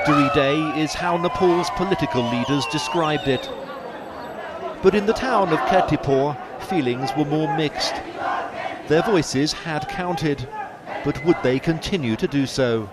Victory Day is how Nepal's political leaders described it. But in the town of Kirtipur, feelings were more mixed. Their voices had counted, but would they continue to do so?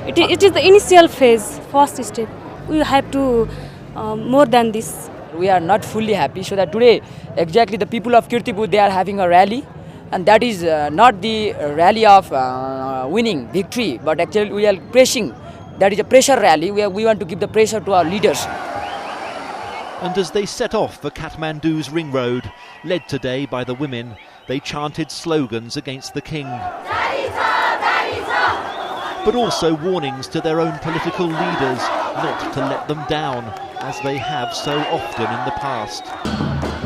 It is the initial phase, first step. We have to more than this. We are not fully happy, so that today exactly the people of Kirtipur, they are having a rally, and that is not the rally of winning victory, but actually we are pressing. That is a pressure rally. We want to give the pressure to our leaders. And as they set off for Kathmandu's ring road, led today by the women, they chanted slogans against the king. But also warnings to their own political leaders not to let them down, as they have so often in the past.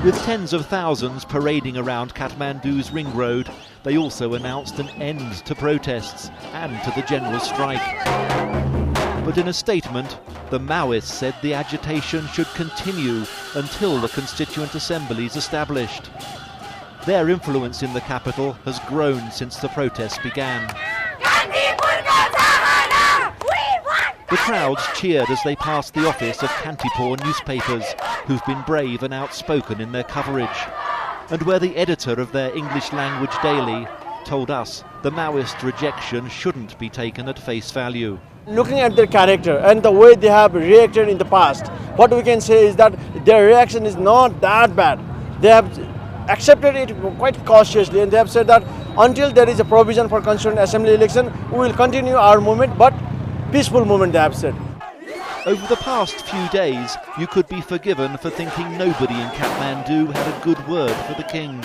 With tens of thousands parading around Kathmandu's ring road, they also announced an end to protests and to the general strike. But in a statement, the Maoists said the agitation should continue until the Constituent Assembly is established. Their influence in the capital has grown since the protests began. The crowds cheered as they passed the office of Kantipur newspapers, who've been brave and outspoken in their coverage, and where the editor of their English language daily told us the Maoist rejection shouldn't be taken at face value. Looking at their character and the way they have reacted in the past, what we can say is that their reaction is not that bad. They have accepted it quite cautiously, and they have said that until there is a provision for Constituent Assembly election, we will continue our movement, but peaceful movement, they have said. Over the past few days, you could be forgiven for thinking nobody in Kathmandu had a good word for the king.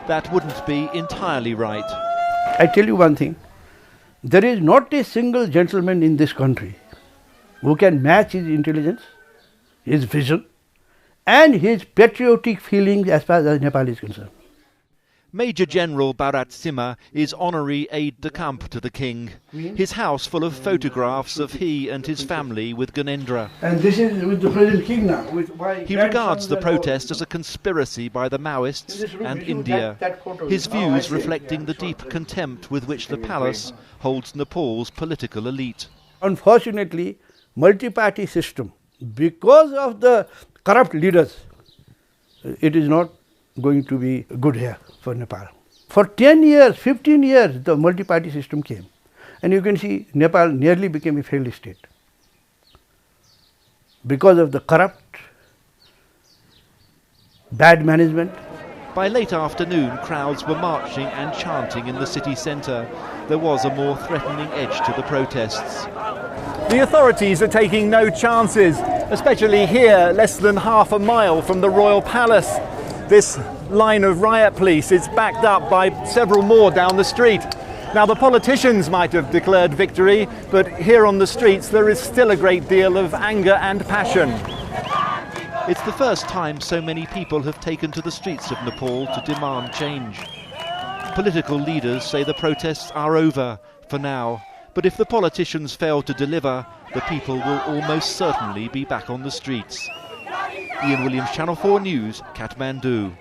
That wouldn't be entirely right. I tell you one thing, there is not a single gentleman in this country who can match his intelligence, his vision, and his patriotic feelings as far as Nepal is concerned. Major General Bharat Simha is honorary aide-de-camp to the king. His house full of photographs of he and his family with Gyanendra. And this is with the present king now. He regards the protest as a conspiracy by the Maoists and India. His views reflecting the deep contempt with which the palace holds Nepal's political elite. Unfortunately, multi-party system, because of the corrupt leaders, it is not going to be good here for Nepal. For 10 years, 15 years, the multi-party system came. And you can see Nepal nearly became a failed state because of the corrupt, bad management. By late afternoon, crowds were marching and chanting in the city centre. There was a more threatening edge to the protests. The authorities are taking no chances, especially here, less than half a mile from the royal palace. This line of riot police is backed up by several more down the street. Now, the politicians might have declared victory, but here on the streets there is still a great deal of anger and passion. It's the first time so many people have taken to the streets of Nepal to demand change. Political leaders say the protests are over for now, but if the politicians fail to deliver, the people will almost certainly be back on the streets. Ian Williams, Channel 4 News, Kathmandu.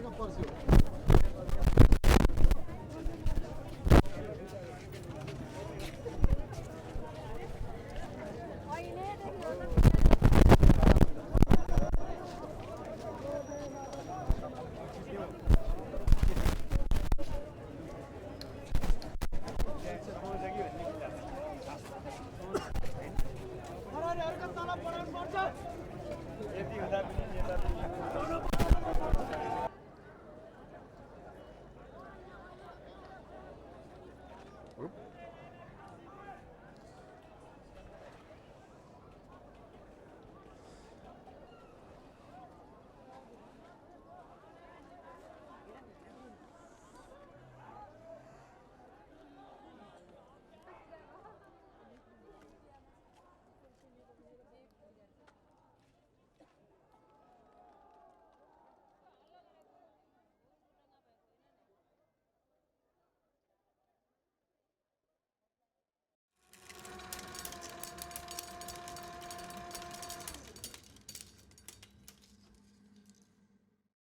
Larga Parsio.